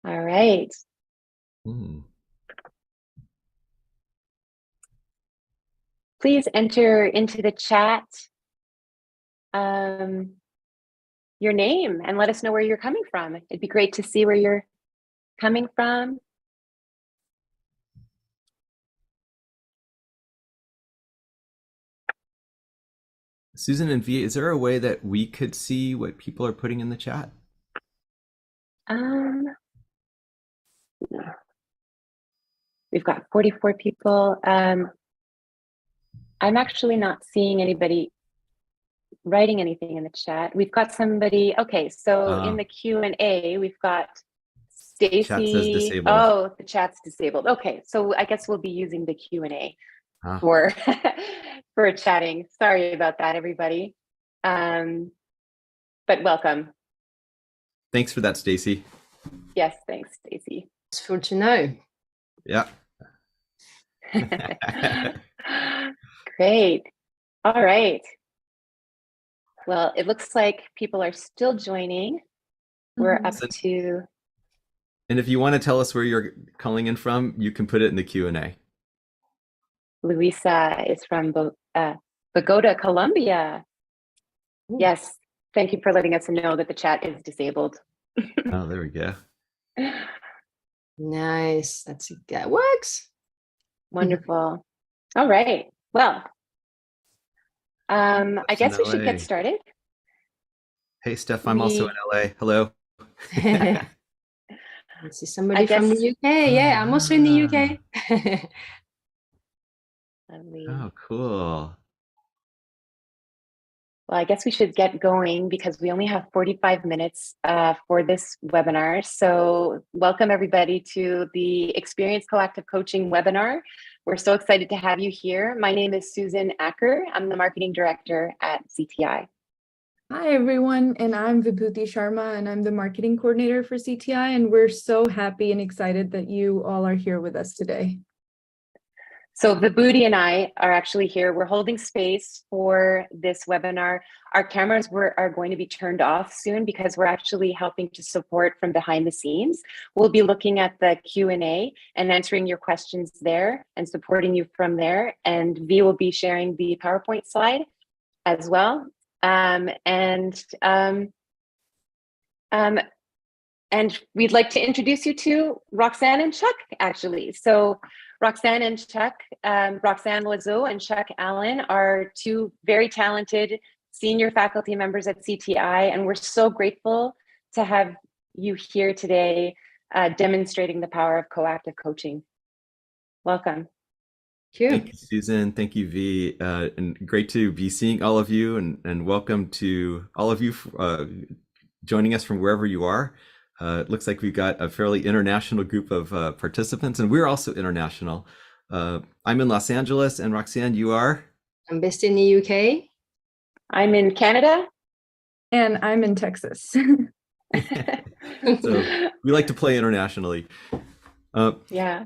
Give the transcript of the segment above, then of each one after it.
All right. Mm. Please enter into the chat your name and let us know where you're coming from. It'd be great to see where you're coming from. Susan and V, is there a way that we could see what people are putting in the chat? We've got 44 people. I'm actually not seeing anybody writing anything in the chat. We've got somebody. Okay, so in the Q&A, we've got Chat says Stacy. disabled. Oh, the chat's disabled. Okay, so I guess we'll be using the Q&A Ah. for for chatting. Sorry about that, everybody. But welcome. Thanks for that, Stacy. Yes, thanks, Stacy. It's good to know. Yeah. Great. All right. Well, it looks like people are still joining. We're up to. And if you want to tell us where you're calling in from, you can put it in the Q&A. Luisa is from Bogota, Colombia. Ooh. Yes. Thank you for letting us know that the chat is disabled. Oh, there we go. Nice. That works. Wonderful. All right. Well, I guess we should get started. Hey, Steph, I'm also in LA. Hello. I see somebody from the UK. Yeah, I'm also in the UK. Oh, cool. Well, I guess we should get going because we only have 45 minutes for this webinar. So welcome everybody to the Experience Coactive Coaching webinar. We're so excited to have you here. My name is Susan Acker. I'm the Marketing Director at CTI. Hi, everyone, and I'm Vibhuti Sharma, and I'm the Marketing Coordinator for CTI, and we're so happy and excited that you all are here with us today. So Vibhuti and I are actually here. We're holding space for this webinar. Our cameras are going to be turned off soon because we're actually helping to support from behind the scenes. We'll be looking at the Q&A and answering your questions there and supporting you from there. And V will be sharing the PowerPoint slide as well. And we'd like to introduce you to Roxane and Chuck, actually. So Roxane and Chuck, Roxane Loiseaux and Chuck Allen are two very talented senior faculty members at CTI, and we're so grateful to have you here today demonstrating the power of coactive coaching. Welcome. Thank you, Susan. Thank you, V. And great to be seeing all of you, and welcome to all of you joining us from wherever you are. It looks like we've got a fairly international group of participants, and we're also international. I'm in Los Angeles, and Roxane, you are? I'm based in the UK. I'm in Canada. And I'm in Texas. So we like to play internationally. Yeah.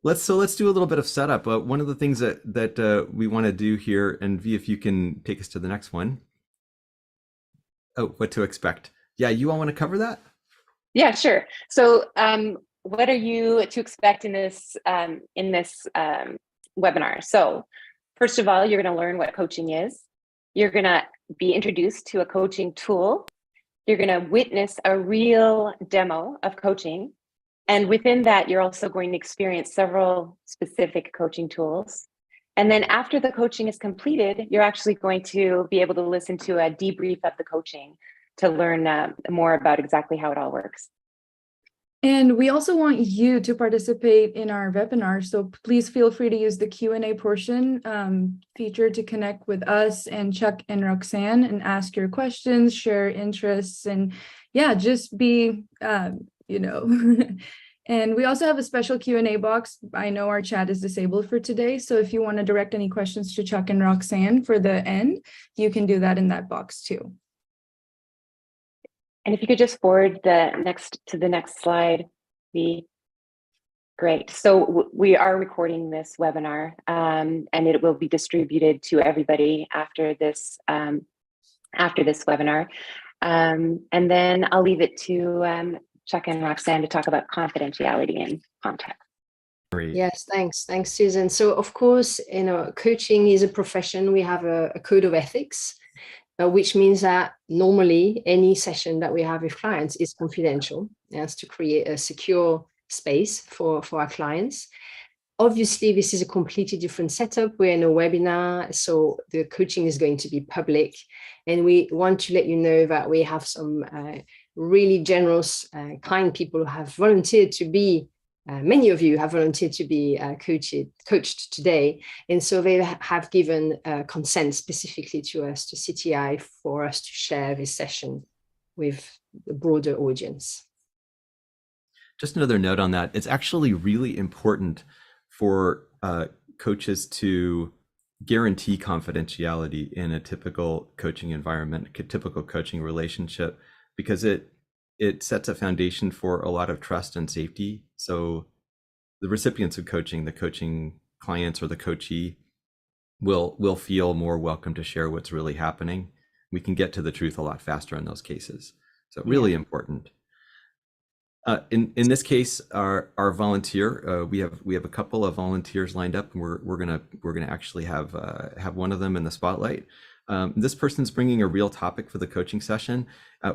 Let's do a little bit of setup. One of the things that we want to do here, and V, if you can take us to the next one. Oh, what to expect. Yeah, you all want to cover that? Yeah, sure. So what are you to expect in this webinar? So first of all, you're going to learn what coaching is. You're going to be introduced to a coaching tool. You're going to witness a real demo of coaching. And within that, you're also going to experience several specific coaching tools. And then after the coaching is completed, you're actually going to be able to listen to a debrief of the coaching to learn more about exactly how it all works. And we also want you to participate in our webinar. So please feel free to use the Q&A portion feature to connect with us and Chuck and Roxane and ask your questions, share interests, and yeah, just be, And we also have a special Q&A box. I know our chat is disabled for today. So if you want to direct any questions to Chuck and Roxane for the end, you can do that in that box too. And if you could just forward to the next slide, be great. So we are recording this webinar, and it will be distributed to everybody after this webinar. And then I'll leave it to Chuck and Roxane to talk about confidentiality and context. Great. Yes, thanks, Susan. So of course, coaching is a profession. We have a code of ethics, which means that normally any session that we have with clients is confidential. That's to create a secure space for our clients. Obviously, this is a completely different setup. We're in a webinar, so the coaching is going to be public. And we want to let you know that we have some really generous, kind people who have volunteered to be, many of you have volunteered to be coached today. And so they have given consent specifically to us, to CTI, for us to share this session with the broader audience. Just another note on that. It's actually really important for coaches to guarantee confidentiality in a typical coaching environment, a typical coaching relationship, because it sets a foundation for a lot of trust and safety. So the recipients of coaching, the coaching clients or the coachee, will feel more welcome to share what's really happening. We can get to the truth a lot faster in those cases. So really important. In this case, our volunteer, we have a couple of volunteers lined up, and we're gonna actually have one of them in the spotlight. This person's bringing a real topic for the coaching session.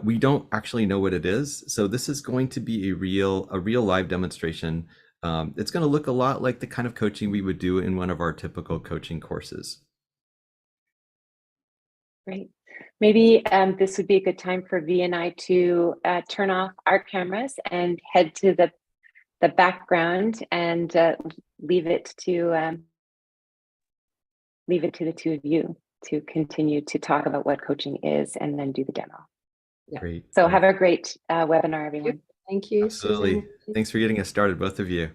We don't actually know what it is, so this is going to be a real live demonstration. It's going to look a lot like the kind of coaching we would do in one of our typical coaching courses. Great. Maybe this would be a good time for V and I to turn off our cameras and head to the background and leave it to the two of you to continue to talk about what coaching is and then do the demo. Yeah. Great. So have a great webinar, everyone. Thank you. Absolutely. Susan. Thanks for getting us started, both of you.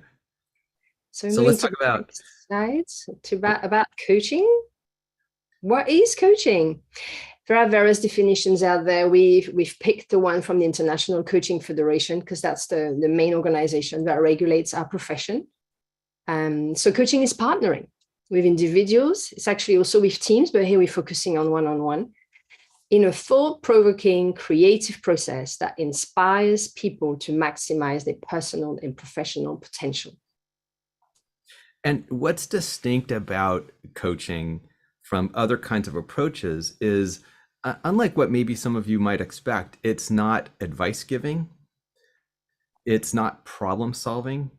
So let's talk about slides about coaching. What is coaching? There are various definitions out there. We've picked the one from the International Coaching Federation because that's the main organization that regulates our profession. So coaching is partnering with individuals. It's actually also with teams, but here we're focusing on one-on-one in a thought-provoking, creative process that inspires people to maximize their personal and professional potential. And what's distinct about coaching from other kinds of approaches is, unlike what maybe some of you might expect, it's not advice giving, it's not problem solving,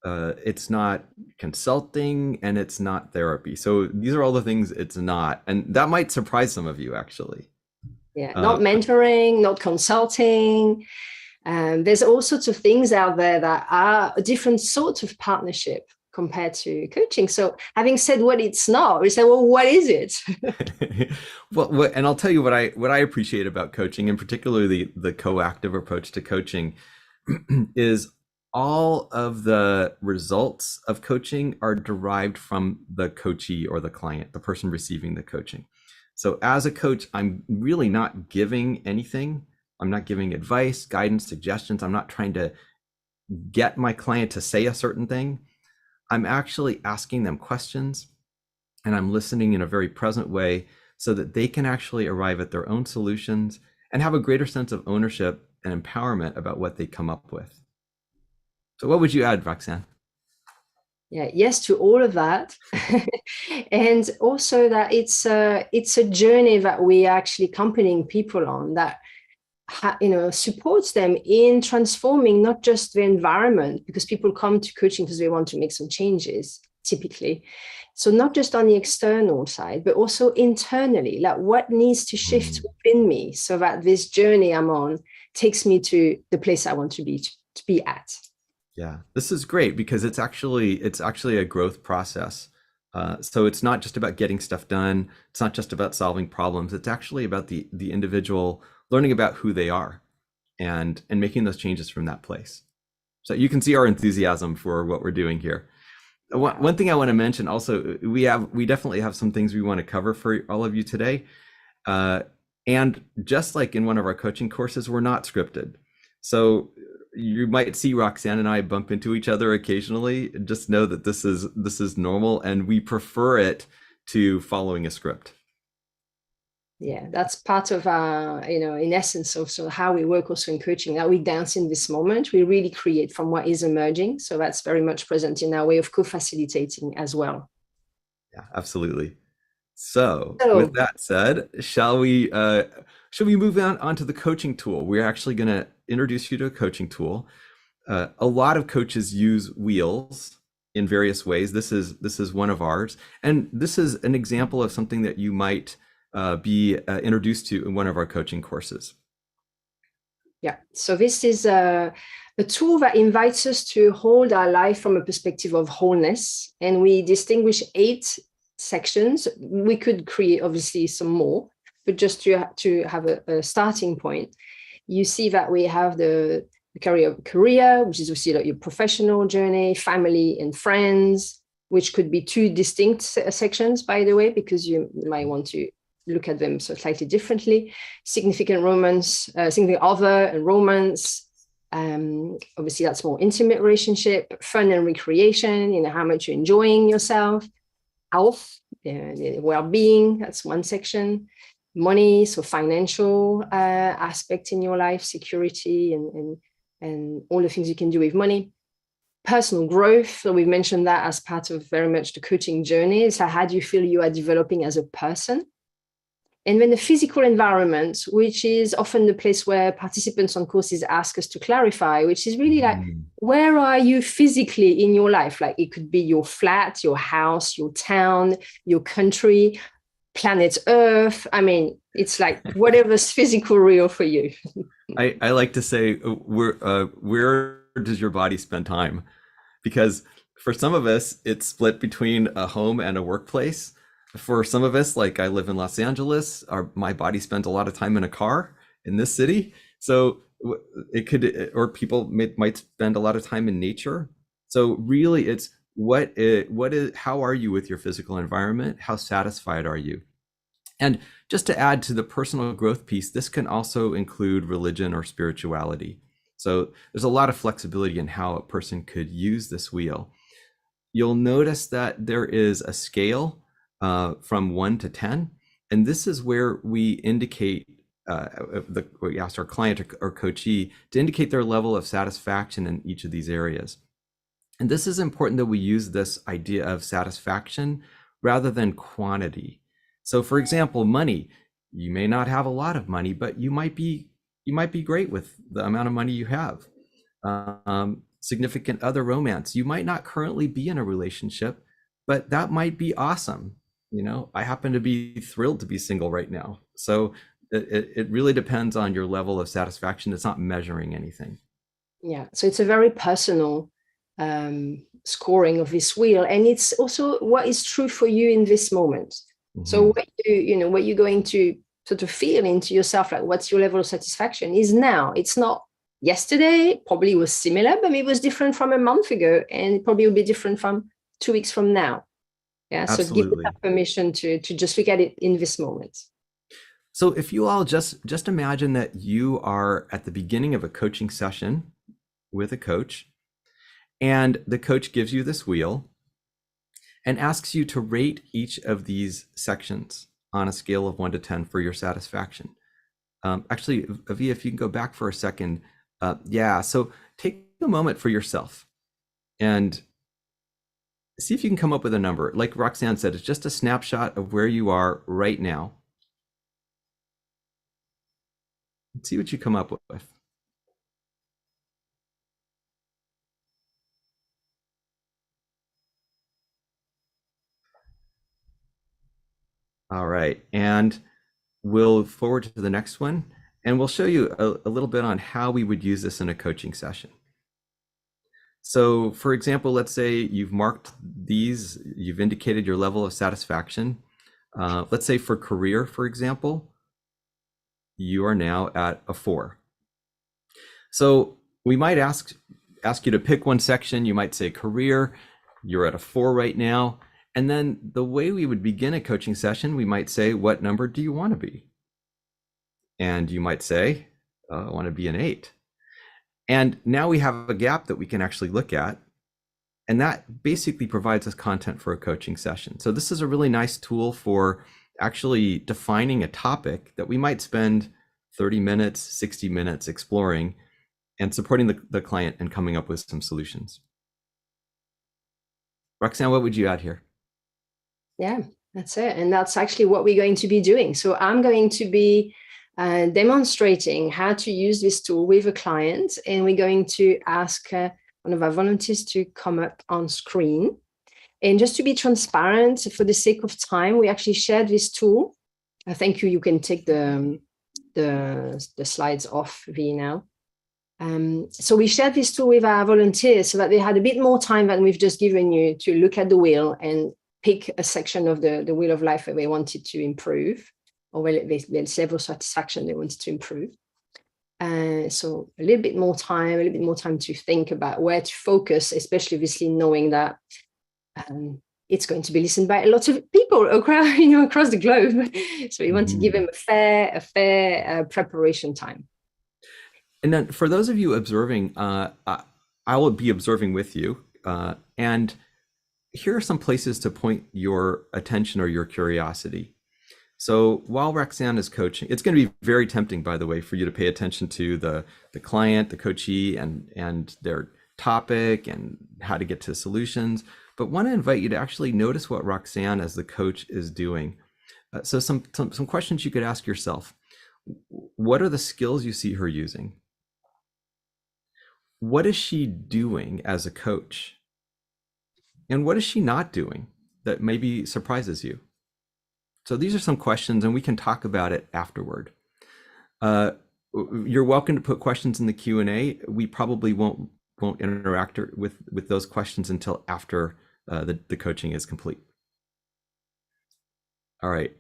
it's not consulting, and it's not therapy. So these are all the things it's not, and that might surprise some of you actually. Yeah, not mentoring, not consulting. There's all sorts of things out there that are a different sort of partnership compared to coaching. So having said what it's not, we say, well, what is it? Well, and I'll tell you what I appreciate about coaching, and particularly the coactive approach to coaching, is all of the results of coaching are derived from the coachee or the client, the person receiving the coaching. So as a coach, I'm really not giving anything. I'm not giving advice, guidance, suggestions. I'm not trying to get my client to say a certain thing. I'm actually asking them questions, and I'm listening in a very present way so that they can actually arrive at their own solutions and have a greater sense of ownership and empowerment about what they come up with. So what would you add, Roxane? Yeah, yes to all of that. And also that it's a journey that we are actually accompanying people on that supports them in transforming not just the environment, because people come to coaching because they want to make some changes typically. So not just on the external side, but also internally, like what needs to shift within me so that this journey I'm on takes me to the place I want to be at. Yeah, this is great because it's actually a growth process. So it's not just about getting stuff done. It's not just about solving problems. It's actually about the individual learning about who they are and making those changes from that place. So you can see our enthusiasm for what we're doing here. One thing I want to mention also, we definitely have some things we want to cover for all of you today. And just like in one of our coaching courses, we're not scripted. So you might see Roxane and I bump into each other occasionally. Just know that this is normal, and we prefer it to following a script. Yeah, that's part of our, in essence, also how we work also in coaching, that we dance in this moment. We really create from what is emerging. So that's very much present in our way of co-facilitating as well. Yeah, absolutely. So So- with that said, shall we move on to the coaching tool? We're actually going to introduce you to a coaching tool. A lot of coaches use wheels in various ways. This is one of ours, and this is an example of something that you might be introduced to in one of our coaching courses. Yeah, so this is a tool that invites us to hold our life from a perspective of wholeness, and we distinguish 8 sections. We could create obviously some more, but just to have a starting point, you see that we have the career, which is obviously like your professional journey, family and friends, which could be 2 distinct sections, by the way, because you might want to look at them so slightly differently. Significant romance, significant other and romance. Obviously, that's more intimate relationship, fun and recreation, how much you're enjoying yourself. Health, well-being, that's one section. Money, so financial aspect in your life, security and all the things you can do with money. Personal growth, so we've mentioned that as part of very much the coaching journey. So how do you feel you are developing as a person? And then the physical environment, which is often the place where participants on courses ask us to clarify, which is really like, where are you physically in your life? Like it could be your flat, your house, your town, your country, planet Earth. I mean, it's like whatever's physical real for you. I like to say, where does your body spend time? Because for some of us, it's split between a home and a workplace. For some of us, like I live in Los Angeles, my body spends a lot of time in a car in this city. So it could, or people might spend a lot of time in nature. So really it's how are you with your physical environment? How satisfied are you? And just to add to the personal growth piece, this can also include religion or spirituality. So there's a lot of flexibility in how a person could use this wheel. You'll notice that there is a scale from 1 to 10. And this is where we indicate, we asked our client or coachee to indicate their level of satisfaction in each of these areas. And this is important that we use this idea of satisfaction rather than quantity. So for example, money, you may not have a lot of money, but you might be great with the amount of money you have. Significant other romance, you might not currently be in a relationship, but that might be awesome. I happen to be thrilled to be single right now. So it really depends on your level of satisfaction. It's not measuring anything. Yeah, so it's a very personal scoring of this wheel, and it's also what is true for you in this moment. Mm-hmm. So what you're going to sort of feel into yourself, like what's your level of satisfaction is now. It's not yesterday, probably was similar, but it was different from a month ago, and it probably will be different from 2 weeks from now. Yeah, so give that permission to just look at it in this moment. So if you all just imagine that you are at the beginning of a coaching session with a coach, and the coach gives you this wheel and asks you to rate each of these sections on a scale of 1 to 10 for your satisfaction. Actually, Avi, if you can go back for a second. So take a moment for yourself and see if you can come up with a number. Like Roxane said, it's just a snapshot of where you are right now. Let's see what you come up with. All right, and we'll forward to the next one, and we'll show you a little bit on how we would use this in a coaching session. So for example, let's say you've marked these, you've indicated your level of satisfaction. Let's say for career, for example, you are now at a 4. So we might ask you to pick one section. You might say career, you're at a 4 right now. And then the way we would begin a coaching session, we might say, what number do you want to be? And you might say, I want to be an 8. And now we have a gap that we can actually look at. And that basically provides us content for a coaching session. So this is a really nice tool for actually defining a topic that we might spend 30 minutes, 60 minutes exploring and supporting the client and coming up with some solutions. Roxane, what would you add here? Yeah, that's it. And that's actually what we're going to be doing. So I'm going to be demonstrating how to use this tool with a client, and we're going to ask one of our volunteers to come up on screen. And just to be transparent, for the sake of time, we actually shared this tool. Thank you. You can take the slides off, V, now. So we shared this tool with our volunteers so that they had a bit more time than we've just given you to look at the wheel and pick a section of the wheel of life that they wanted to improve, or there's level of satisfaction they wanted to improve. So a little bit more time to think about where to focus, especially obviously knowing that it's going to be listened by a lot of people across the globe. So we want to give them a fair preparation time. And then for those of you observing, I will be observing with you. And here are some places to point your attention or your curiosity. So while Roxane is coaching, it's going to be very tempting, by the way, for you to pay attention to the client, the coachee, and their topic and how to get to solutions. But want to invite you to actually notice what Roxane as the coach is doing. So some questions you could ask yourself. What are the skills you see her using? What is she doing as a coach? And what is she not doing that maybe surprises you? So these are some questions, and we can talk about it afterward. You're welcome to put questions in the Q&A. We probably won't interact with those questions until after the coaching is complete. All right.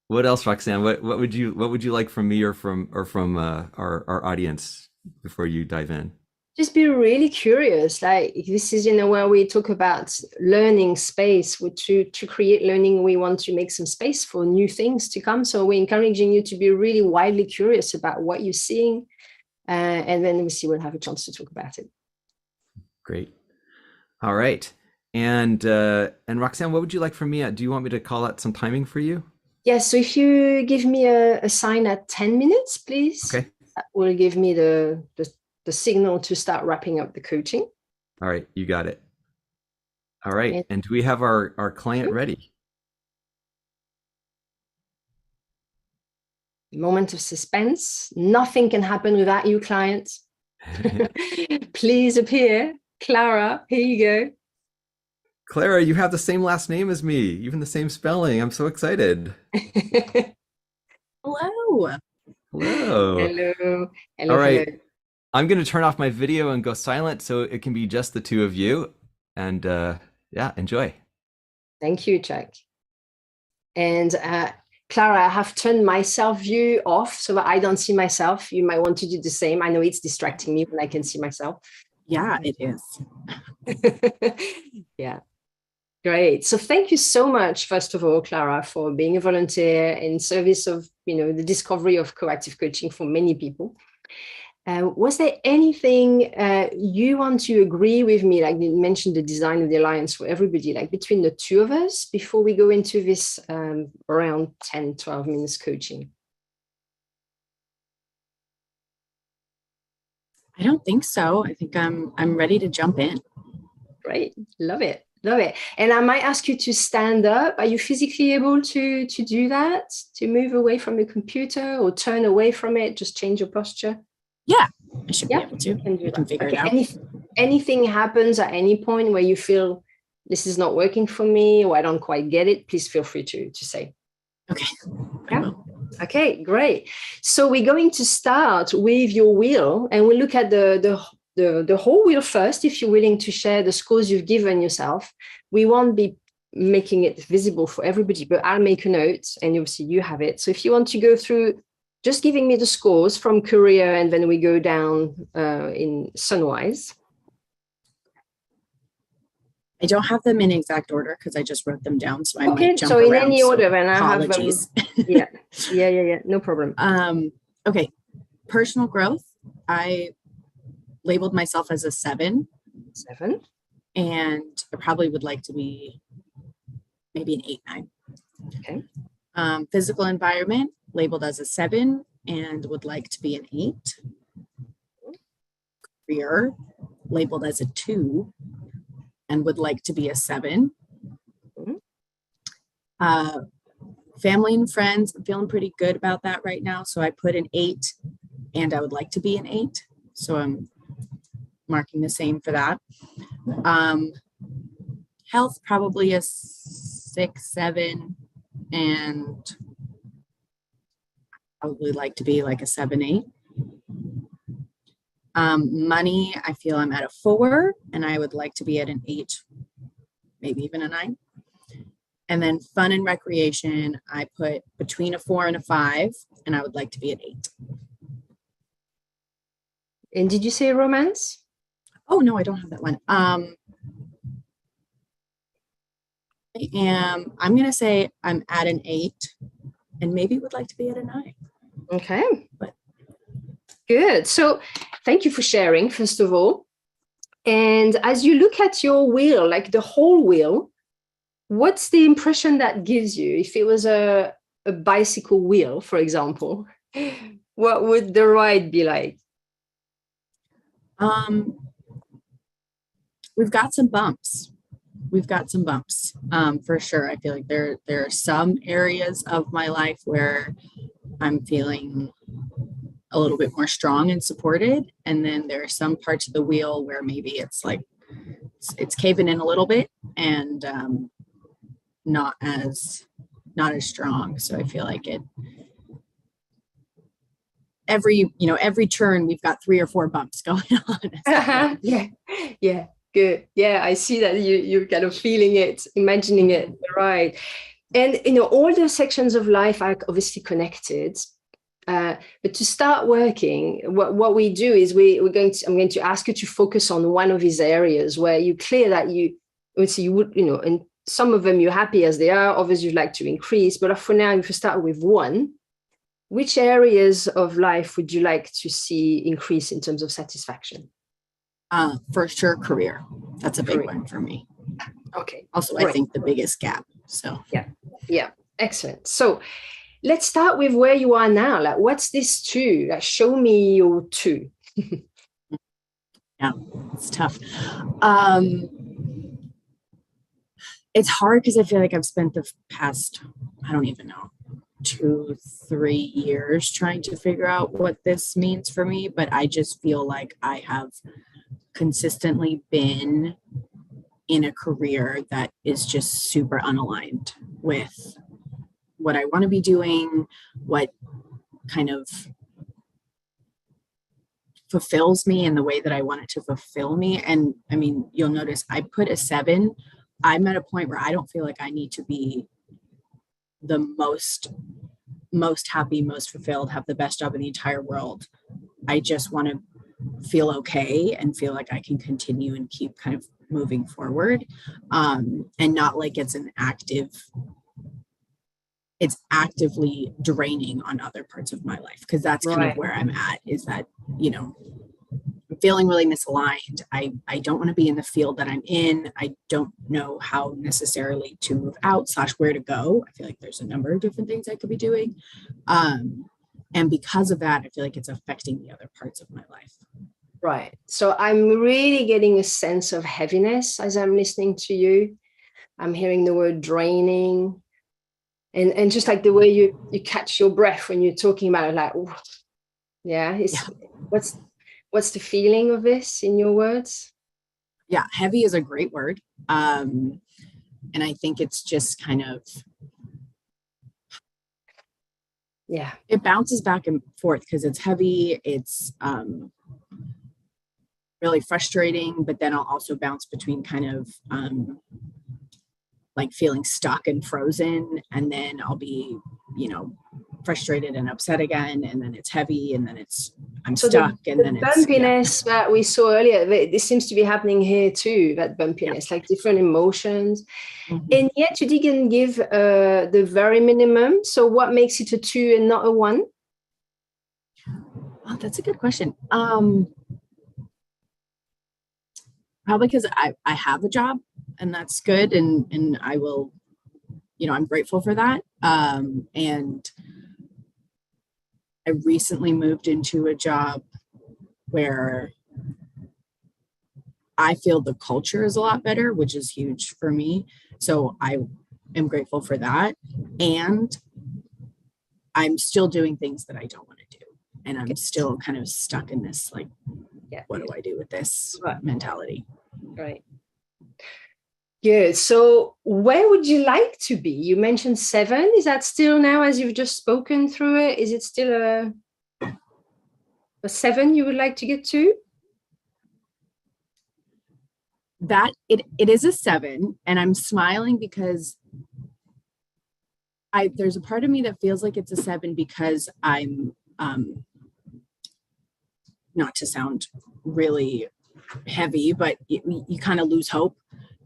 What else, Roxane? What would you like from me or from our audience before you dive in? Just be really curious. Like, this is, where we talk about learning space. To create learning, we want to make some space for new things to come. So we're encouraging you to be really widely curious about what you're seeing. And then we'll have a chance to talk about it. Great. All right. And Roxane, what would you like from me? Do you want me to call out some timing for you? Yes. So if you give me a sign at 10 minutes, please. Okay. That will give me the signal to start wrapping up the coaching. All right, you got it. All right, and do we have our client ready? Moment of suspense. Nothing can happen without you, client. Please appear. Clara, here you go. Clara, you have the same last name as me, even the same spelling. I'm so excited. Hello. Hello. Hello. All right. Hello. I'm going to turn off my video and go silent so it can be just the two of you. And yeah, enjoy. Thank you, Chuck. And Clara, I have turned my self view off so that I don't see myself. You might want to do the same. I know it's distracting me when I can see myself. Yeah, it is. Yeah. Great. So thank you so much, first of all, Clara, for being a volunteer in service of, the discovery of coactive coaching for many people. Was there anything you want to agree with me, like you mentioned the design of the alliance for everybody, like between the two of us, before we go into this around 10, 12 minutes coaching? I don't think so. I think I'm ready to jump in. Great. Love it. Love it. And I might ask you to stand up. Are you physically able to do that? To move away from the computer or turn away from it? Just change your posture? Yeah, I should be able to. I can figure it out. Anything happens at any point where you feel this is not working for me or I don't quite get it, please feel free to say. Okay. Yeah. Okay, great. So we're going to start with your wheel, and we'll look at the whole wheel first. If you're willing to share the scores you've given yourself, we won't be making it visible for everybody, but I'll make a note, and obviously you have it. So if you want to go through just giving me the scores from career, and then we go down in Sunwise. I don't have them in exact order because I just wrote them down, so I might jump in around, any order, and apologies. I have them. Yeah, no problem. Okay, personal growth. I labeled myself as a 7. 7. And I probably would like to be maybe an 8, 9. Okay. Physical environment, labeled as a 7 and would like to be an 8. Career, labeled as a 2 and would like to be a 7. Family and friends, I'm feeling pretty good about that right now. So I put an 8 and I would like to be an 8. So I'm marking the same for that. Health, probably a 6, 7, and probably like to be like a 7, 8. Money, I feel I'm at a 4 and I would like to be at an 8, maybe even a 9. And then fun and recreation, I put between a 4 and a 5 and I would like to be an 8. And did you say romance? Oh no, I don't have that one. I'm gonna say I'm at an 8 and maybe would like to be at a 9. Okay, good. So thank you for sharing, first of all. And as you look at your wheel, like the whole wheel, what's the impression that gives you? If it was a bicycle wheel, for example, what would the ride be like? We've got some bumps. For sure. I feel like there are some areas of my life where I'm feeling a little bit more strong and supported. And then there are some parts of the wheel where maybe it's like, it's caving in a little bit and not as strong. So I feel like every turn we've got 3 or 4 bumps going on. Yeah, good. Yeah, I see that you're kind of feeling it, imagining it, right? And all the sections of life are obviously connected. But to start working, what we do is I'm going to ask you to focus on one of these areas where you clear that you would, and some of them you're happy as they are, others you'd like to increase. But for now, if you start with one, which areas of life would you like to see increase in terms of satisfaction? For sure, career. That's a big one for me. Okay. Also, Great. I think the biggest gap. So yeah, excellent. So let's start with where you are now. Like, what's this 2? Like, show me your 2. Yeah, it's tough. It's hard because I feel like I've spent the past, I don't even know, 2, 3 years trying to figure out what this means for me. But I just feel like I have consistently been in a career that is just super unaligned with what I want to be doing, what kind of fulfills me in the way that I want it to fulfill me. And I mean, you'll notice I put a 7. I'm at a point where I don't feel like I need to be the most happy, most fulfilled, have the best job in the entire world. I just want to feel okay and feel like I can continue and keep kind of moving forward. And not like it's actively draining on other parts of my life. Cause that's kind of where I'm at, is that, I'm feeling really misaligned. I don't want to be in the field that I'm in. I don't know how necessarily to move out / where to go. I feel like there's a number of different things I could be doing. And because of that, I feel like it's affecting the other parts of my life. Right. So I'm really getting a sense of heaviness as I'm listening to you. I'm hearing the word draining. And just like the way you catch your breath when you're talking about it, like, ooh, yeah. What's the feeling of this in your words? Yeah, heavy is a great word. And I think it's just kind of, yeah, it bounces back and forth because it's heavy. It's really frustrating, but then I'll also bounce between kind of like feeling stuck and frozen, and then I'll be, frustrated and upset again, and then it's heavy, and then I'm stuck, and then it's bumpiness that we saw earlier. This seems to be happening here too. That bumpiness, like different emotions, and yet you didn't give the very minimum. So what makes it a 2 and not a 1? Oh, that's a good question. Probably because I have a job, and that's good, and I will, I'm grateful for that. And I recently moved into a job where I feel the culture is a lot better, which is huge for me. So I am grateful for that. And I'm still doing things that I don't want to do. And I'm still kind of stuck in this, like, what do I do with this mentality? Right. Good. So where would you like to be? You mentioned 7. Is that still now, as you've just spoken through it, is it still a 7 you would like to get to? That it is a 7, and I'm smiling because there's a part of me that feels like it's a 7 because I'm not to sound really heavy, but you kind of lose hope.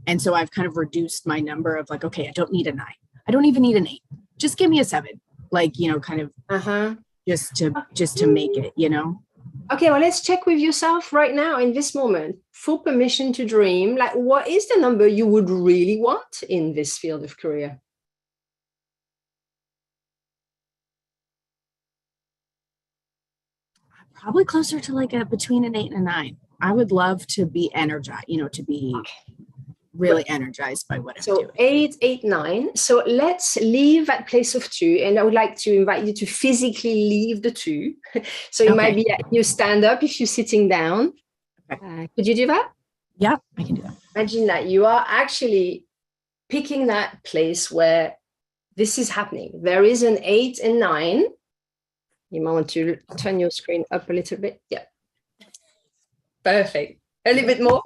And so I've kind of reduced my number of like, okay, I don't need a 9. I don't even need an 8. Just give me a 7. Like, kind of just to make it, Okay, well, let's check with yourself right now in this moment. Full permission to dream. Like, what is the number you would really want in this field of career? Probably closer to like between an 8 and a 9. I would love to be energized, to be really energized by what I'm doing. 8, 8, 9. So let's leave that place of 2. And I would like to invite you to physically leave the 2. So it might be you stand up if you're sitting down. Okay. Could you do that? Yeah, I can do that. Imagine that you are actually picking that place where this is happening. There is an 8 and 9. You might want to turn your screen up a little bit. Yeah. Perfect. A little bit more.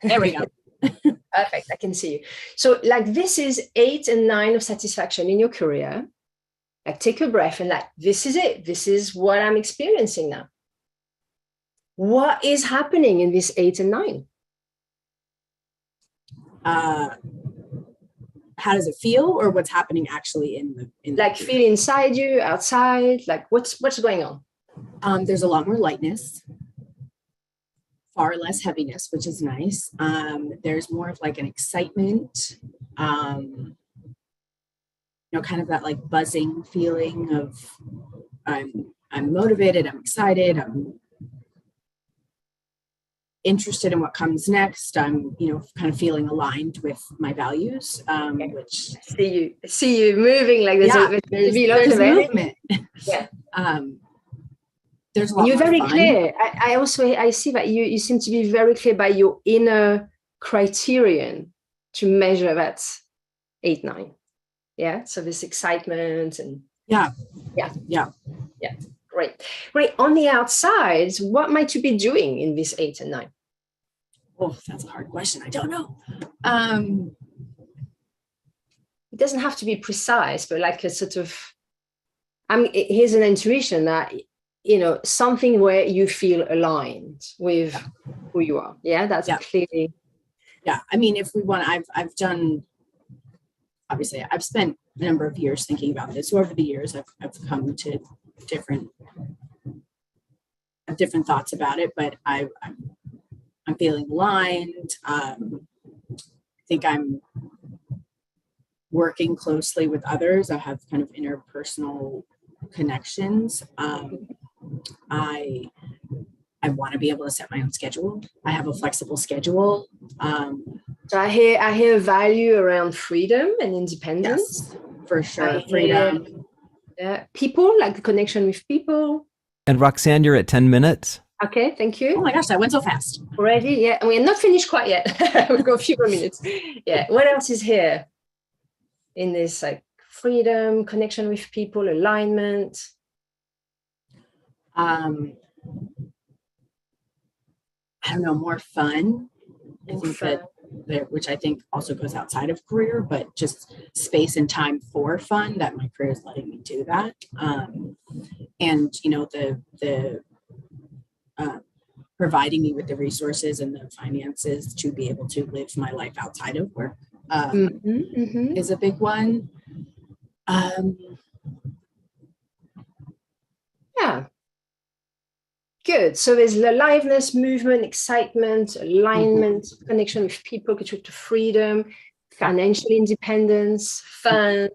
There we go. Perfect. I can see you. So like this is 8 and 9 of satisfaction in your career. Like take a breath and like, this is it. This is what I'm experiencing now. What is happening in this 8 and 9? How does it feel, or what's happening actually in like feel inside you, outside, like what's going on? There's a lot more lightness, far less heaviness, which is nice. There's more of like an excitement, kind of that like buzzing feeling of I'm motivated, I'm excited, I'm interested in what comes next. I'm, kind of feeling aligned with my values, which see you moving like this. Yeah, there's movement. Yeah. There's a lot. You're very fun. clear. I see that you seem to be very clear by your inner criterion to measure that 8, 9. Yeah. So this excitement and yeah. Great. On the outside, what might you be doing in this 8 and 9? Oh, that's a hard question. I don't know. It doesn't have to be precise, but like a sort of, here's an intuition that, something where you feel aligned with who you are. Yeah, that's clearly. Yeah, I mean, if we want, I've done, obviously, I've spent a number of years thinking about this. So over the years, I've come to different thoughts about it, but I'm feeling aligned. I think I'm working closely with others. I have kind of interpersonal connections. I want to be able to set my own schedule. I have a flexible schedule. So I hear value around freedom and independence. Yes, for sure. Freedom. People, like the connection with people. And Roxane, you're at 10 minutes. Okay, thank you. Oh my gosh, that went so fast. Already, yeah. And we're not finished quite yet. We've got a few more minutes. Yeah. What else is here in this like freedom, connection with people, alignment? I don't know, more fun. I think that which I think also goes outside of career, but just space and time for fun, that my career is letting me do that. And the providing me with the resources and the finances to be able to live my life outside of work is a big one. Yeah. Good. So there's aliveness, movement, excitement, alignment, connection with people, connection to freedom, financial independence, fun.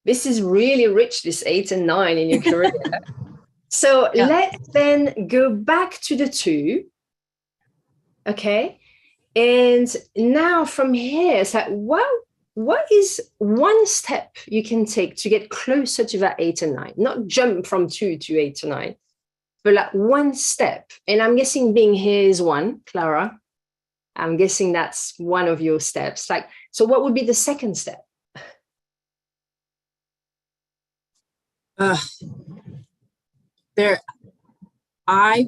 This is really rich, this 8 and 9 in your career. So let's then go back to the 2. Okay. And now from here, it's like, what is one step you can take to get closer to that 8 and 9? Not jump from 2 to 8 to 9, but like one step. And I'm guessing being here is one, Clara. I'm guessing that's one of your steps. Like, so what would be the second step? I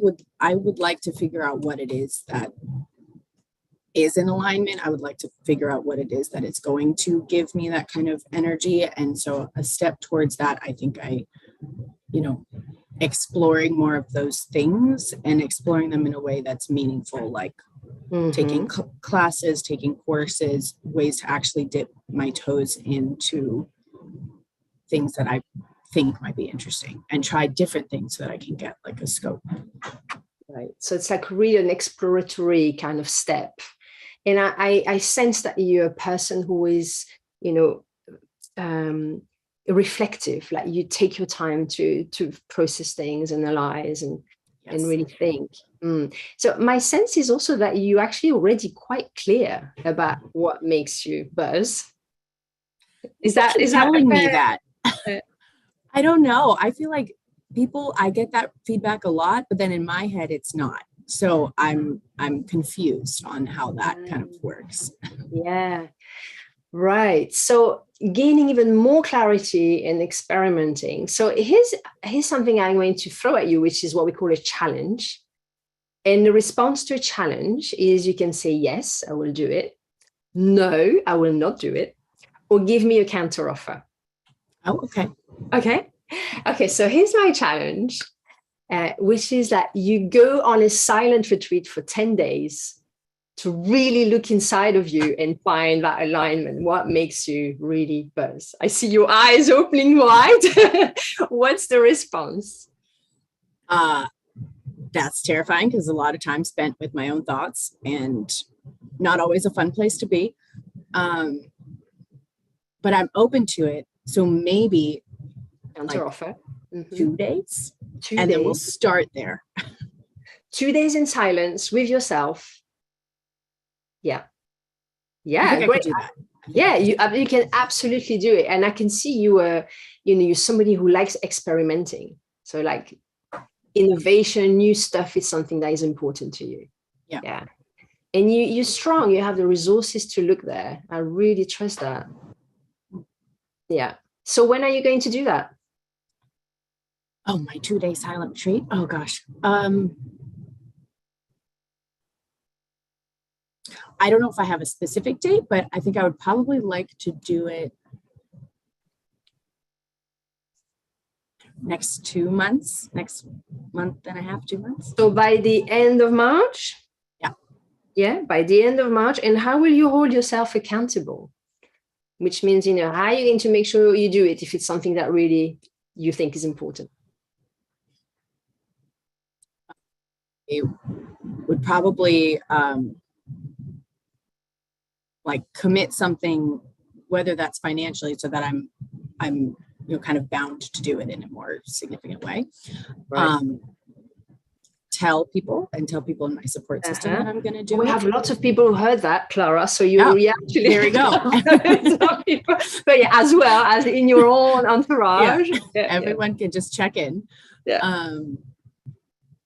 would like to figure out what it is that is in alignment. I would like to figure out what it is that it's going to give me that kind of energy. And so a step towards that, I think exploring more of those things and exploring them in a way that's meaningful, like taking classes, taking courses, ways to actually dip my toes into things that I think might be interesting and try different things so that I can get like a scope. Right. So it's like really an exploratory kind of step. And I sense that you're a person who is, reflective, like you take your time to process things, analyze and really think. So my sense is also that you actually already quite clear about what makes you buzz. Is that telling me that? I don't know. I feel like I get that feedback a lot, but then in my head, it's not. So I'm confused on how that kind of works. Yeah, right. So gaining even more clarity and experimenting. So here's something I'm going to throw at you, which is what we call a challenge. And the response to a challenge is you can say, yes, I will do it. No, I will not do it. Or give me a counter offer. Oh, okay. Okay, so here's my challenge, which is that you go on a silent retreat for 10 days to really look inside of you and find that alignment. What makes you really buzz? I see your eyes opening wide. What's the response? That's terrifying because a lot of time spent with my own thoughts and not always a fun place to be. But I'm open to it. So maybe counter offer. 2 days. Two and days. Then we'll start there. 2 days in silence with yourself. Yeah. I think great. I could do that. Yeah, you can absolutely do it. And I can see you're somebody who likes experimenting. So like innovation, new stuff is something that is important to you. Yeah. And you're strong. You have the resources to look there. I really trust that. Yeah. So when are you going to do that? Oh, my 2-day silent retreat. Oh gosh. I don't know if I have a specific date, but I think I would probably like to do it next month and a half, 2 months. So by the end of March? Yeah, by the end of March. And how will you hold yourself accountable? Which means, how are you going to make sure you do it if it's something that really you think is important? It would probably commit something, whether that's financially, so that I'm kind of bound to do it in a more significant way. Right. Tell people in my support system that I'm going to do. We have lots of people who heard that, Clara. So you actually there we go. But yeah, as well as in your own entourage, everyone can just check in.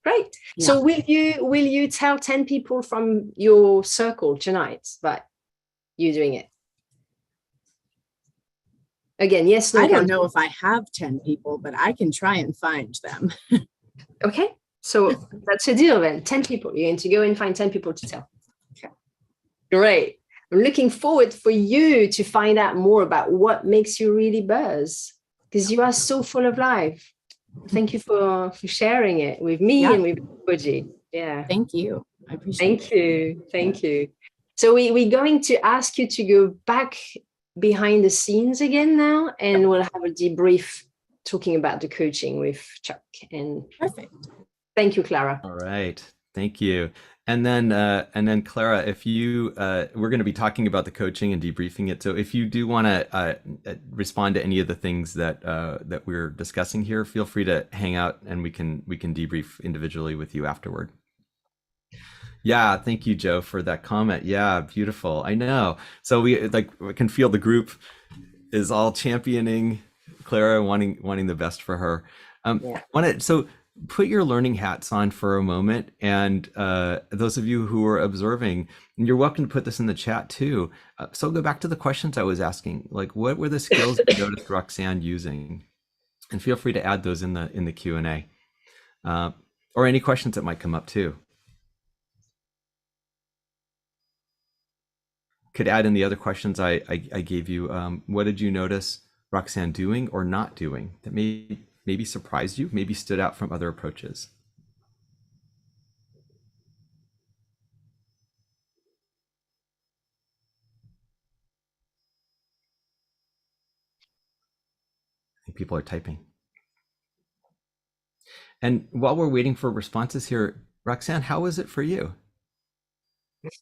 Great. So will you tell 10 people from your circle tonight that you're doing it? Again, yes, no. I don't know if I have 10 people, but I can try and find them. Okay. So that's a deal then. 10 people. You're going to go and find 10 people to tell. Okay. Great. I'm looking forward for you to find out more about what makes you really buzz, because you are so full of life. Thank you for sharing it with me and with everybody. Yeah. Thank you. I appreciate it. Thank you. So we're going to ask you to go back behind the scenes again now, and we'll have a debrief talking about the coaching with Chuck. And perfect. Thank you, Clara. All right. Thank you. And then Clara, if you, we're going to be talking about the coaching and debriefing it. So if you do want to respond to any of the things that that we're discussing here, feel free to hang out and we can debrief individually with you afterward. Yeah, thank you, Joe, for that comment. Yeah, beautiful. I know. So we can feel the group is all championing Clara, wanting the best for her. So put your learning hats on for a moment, and those of you who are observing, you're welcome to put this in the chat too. So go back to the questions I was asking, like what were the skills you noticed Roxane using, and feel free to add those in the Q&A, or any questions that might come up too. Could add in the other questions I gave you. What did you notice Roxane doing or not doing that maybe surprised you, maybe stood out from other approaches? I think people are typing. And while we're waiting for responses here, Roxane, how was it for you?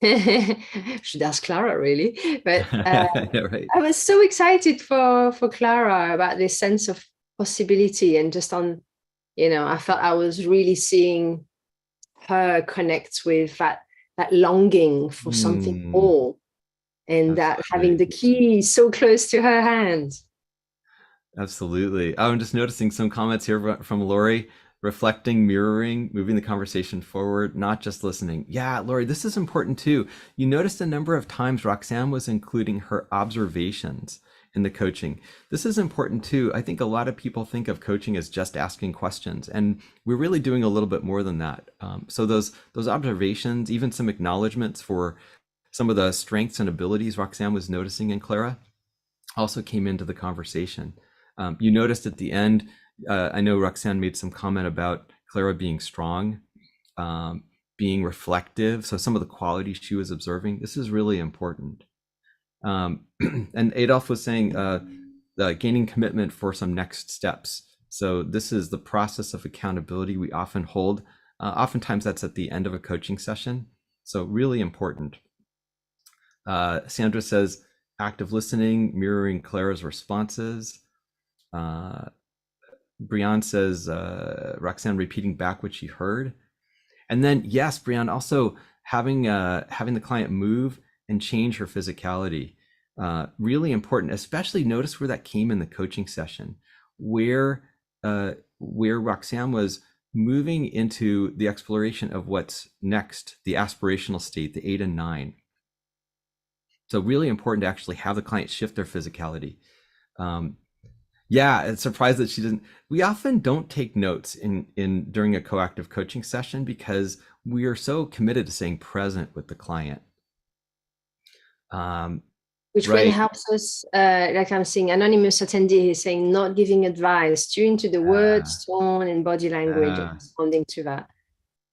Should ask Clara, really. But Yeah, right. I was so excited for Clara about this sense of possibility, and just on, I felt I was really seeing her connect with that longing for something more, and that having the key so close to her hand. Absolutely. Oh, I'm just noticing some comments here from Lori. Reflecting, mirroring, moving the conversation forward, not just listening. Yeah, Lori, this is important too. You noticed a number of times Roxane was including her observations in the coaching. This is important too. I think a lot of people think of coaching as just asking questions, and we're really doing a little bit more than that. So those observations, even some acknowledgments for some of the strengths and abilities Roxane was noticing in Clara, also came into the conversation. You noticed at the end, I know Roxane made some comment about Clara being strong, being reflective. So some of the qualities she was observing, this is really important. And Adolf was saying, gaining commitment for some next steps. So this is the process of accountability we often hold. Oftentimes that's at the end of a coaching session. So really important. Sandra says, active listening, mirroring Clara's responses. Brianne says, Roxane repeating back what she heard. And then, yes, Brianne, also having the client move and change her physicality. Really important, especially notice where that came in the coaching session, where Roxane was moving into the exploration of what's next, the aspirational state, the 8 and 9. So really important to actually have the client shift their physicality. Yeah, it's surprised that she didn't. We often don't take notes during a coactive coaching session because we are so committed to staying present with the client. Which really helps us, like I'm seeing anonymous attendee is saying, not giving advice, tune to the words, tone, and body language, and responding to that.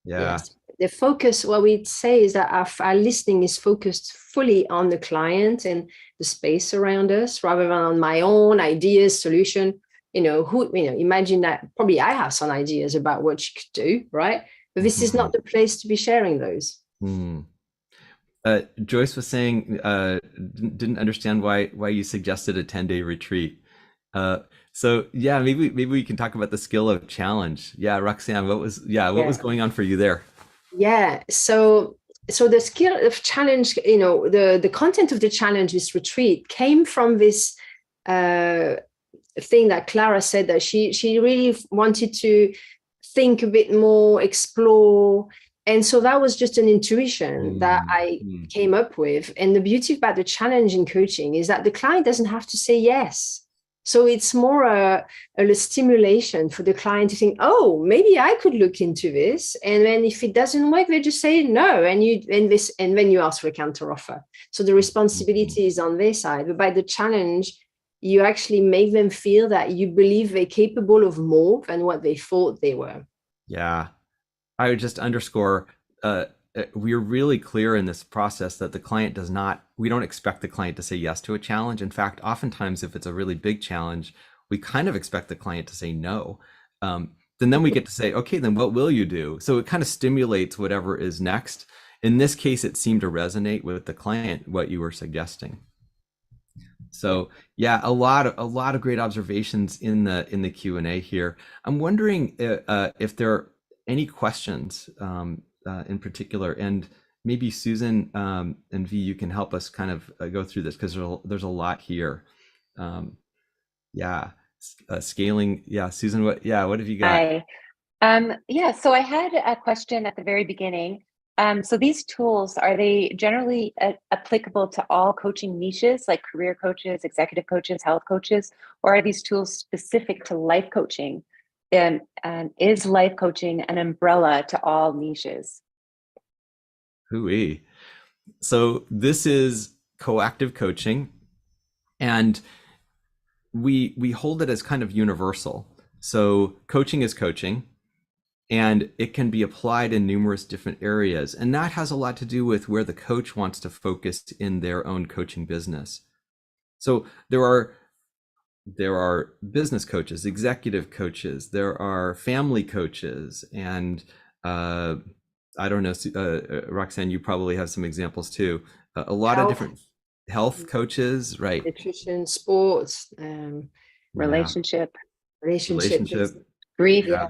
Yes. The focus, what we say is that our listening is focused fully on the client and the space around us, rather than on my own ideas, solution. Imagine that probably I have some ideas about what you could do, right? But this is not the place to be sharing those. Joyce was saying, didn't understand why you suggested a 10-day retreat. So yeah, maybe we can talk about the skill of challenge. Yeah, Roxane, what was going on for you there? Yeah, so the skill of challenge, the content of the challenge, this retreat, came from this thing that Clara said, that she really wanted to think a bit more, explore. And so that was just an intuition that I came up with. And the beauty about the challenge in coaching is that the client doesn't have to say yes. So it's more a stimulation for the client to think, oh, maybe I could look into this. And then if it doesn't work, they just say no. And then you ask for a counter offer. So the responsibility is on their side. But by the challenge, you actually make them feel that you believe they're capable of more than what they thought they were. Yeah. I would just underscore, we're really clear in this process that the client we don't expect the client to say yes to a challenge. In fact, oftentimes if it's a really big challenge, we kind of expect the client to say no. then we get to say, okay, then what will you do? So it kind of stimulates whatever is next. In this case, it seemed to resonate with the client, what you were suggesting. So yeah, a lot of great observations in the Q&A here. I'm wondering if there are any questions in particular, and maybe Susan and V, you can help us kind of go through this, because there's a lot here. Scaling. Yeah, Susan, what have you got? Yeah, so I had a question at the very beginning. So these tools, are they generally applicable to all coaching niches, like career coaches, executive coaches, health coaches, or are these tools specific to life coaching? And is life coaching an umbrella to all niches? Hooey. So this is coactive coaching, and we hold it as kind of universal. So coaching is coaching, and it can be applied in numerous different areas. And that has a lot to do with where the coach wants to focus in their own coaching business. So there are business coaches, executive coaches, there are family coaches, and I don't know, Roxane, you probably have some examples too. A lot of different health coaches, right? Nutrition, sports, Relationship. Brief. Yeah.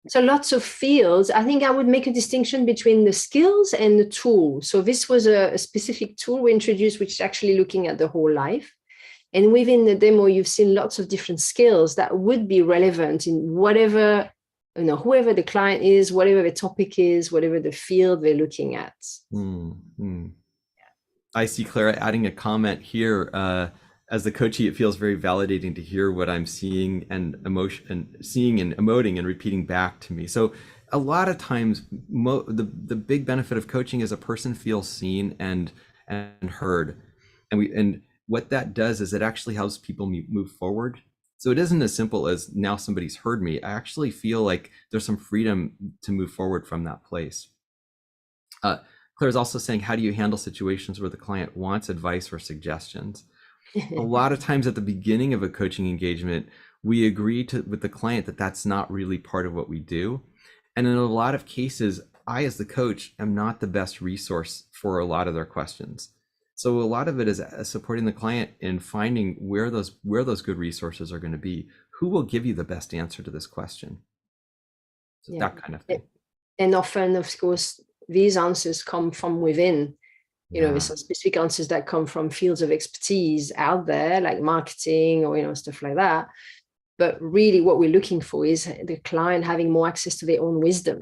So lots of fields. I think I would make a distinction between the skills and the tool. So this was a specific tool we introduced, which is actually looking at the whole life. And within the demo, you've seen lots of different skills that would be relevant in whatever, whoever the client is, whatever the topic is, whatever the field they're looking at. I see Clara adding a comment here. As the coachee, it feels very validating to hear what I'm seeing and seeing and emoting and repeating back to me. So a lot of times, the big benefit of coaching is a person feels seen and heard, and what that does is it actually helps people move forward. So it isn't as simple as now somebody's heard me. I actually feel like there's some freedom to move forward from that place. Claire's also saying, how do you handle situations where the client wants advice or suggestions? A lot of times at the beginning of a coaching engagement, we agree with the client that that's not really part of what we do. And in a lot of cases, I, as the coach, am not the best resource for a lot of their questions. So a lot of it is supporting the client in finding where those good resources are going to be. Who will give you the best answer to this question? So that kind of thing. And often, of course, these answers come from within. There's some specific answers that come from fields of expertise out there, like marketing or, stuff like that. But really what we're looking for is the client having more access to their own wisdom.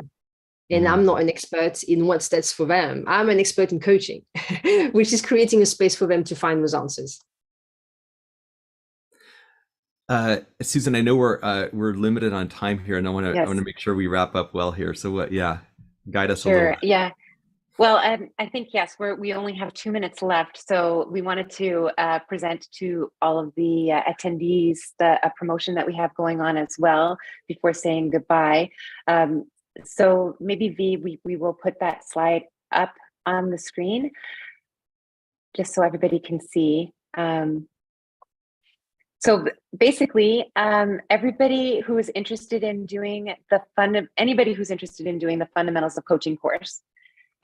And I'm not an expert in what's that's for them. I'm an expert in coaching, which is creating a space for them to find those answers. Susan, I know we're limited on time here, and I want to make sure we wrap up well here. So guide us a little bit. Yeah. Well, I think, yes, we only have 2 minutes left. So we wanted to present to all of the attendees a promotion that we have going on as well before saying goodbye. So maybe we will put that slide up on the screen just so everybody can see. So basically, everybody who is interested in doing anybody who's interested in doing the Fundamentals of Coaching course,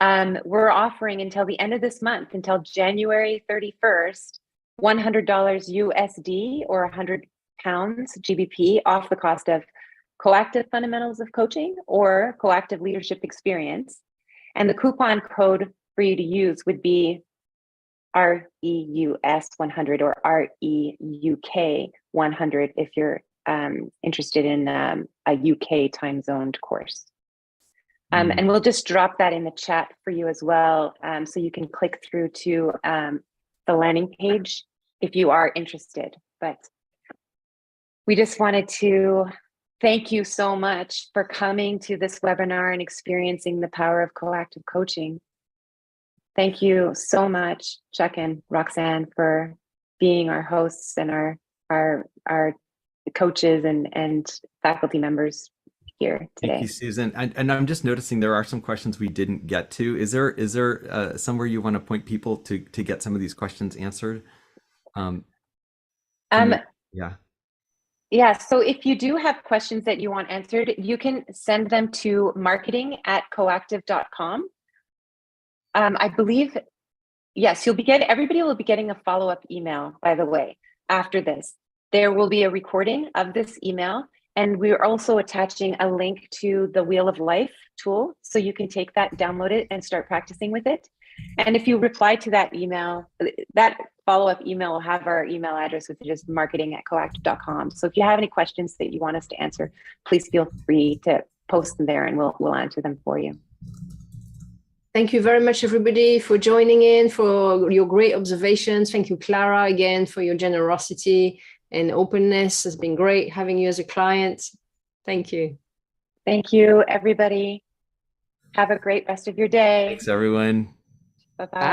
we're offering until the end of this month, until January 31st, $100 USD or 100 pounds GBP off the cost of Coactive Fundamentals of Coaching or Coactive Leadership Experience. And the coupon code for you to use would be REUS 100 or REUK 100 if you're interested in a UK time zoned course. And we'll just drop that in the chat for you as well, so you can click through to the landing page if you are interested. But we just wanted to thank you so much for coming to this webinar and experiencing the power of coactive coaching. Thank you so much, Chuck and Roxane, for being our hosts and our coaches and faculty members here today. Thank you, Susan. And I'm just noticing there are some questions we didn't get to. Is there somewhere you want to point people to get some of these questions answered? Yeah. Yeah, so if you do have questions that you want answered, you can send them to marketing@coactive.com. I believe, yes, everybody will be getting a follow-up email, by the way, after this. There will be a recording of this email, and we're also attaching a link to the Wheel of Life tool, so you can take that, download it, and start practicing with it. And if you reply to that email, that follow-up email will have our email address, which is just marketing@coactive.com. So if you have any questions that you want us to answer, please feel free to post them there and we'll answer them for you. Thank you very much, everybody, for joining in, for your great observations. Thank you, Clara, again, for your generosity and openness. It's been great having you as a client. Thank you. Thank you, everybody. Have a great rest of your day. Thanks, everyone. Bye-bye. Bye.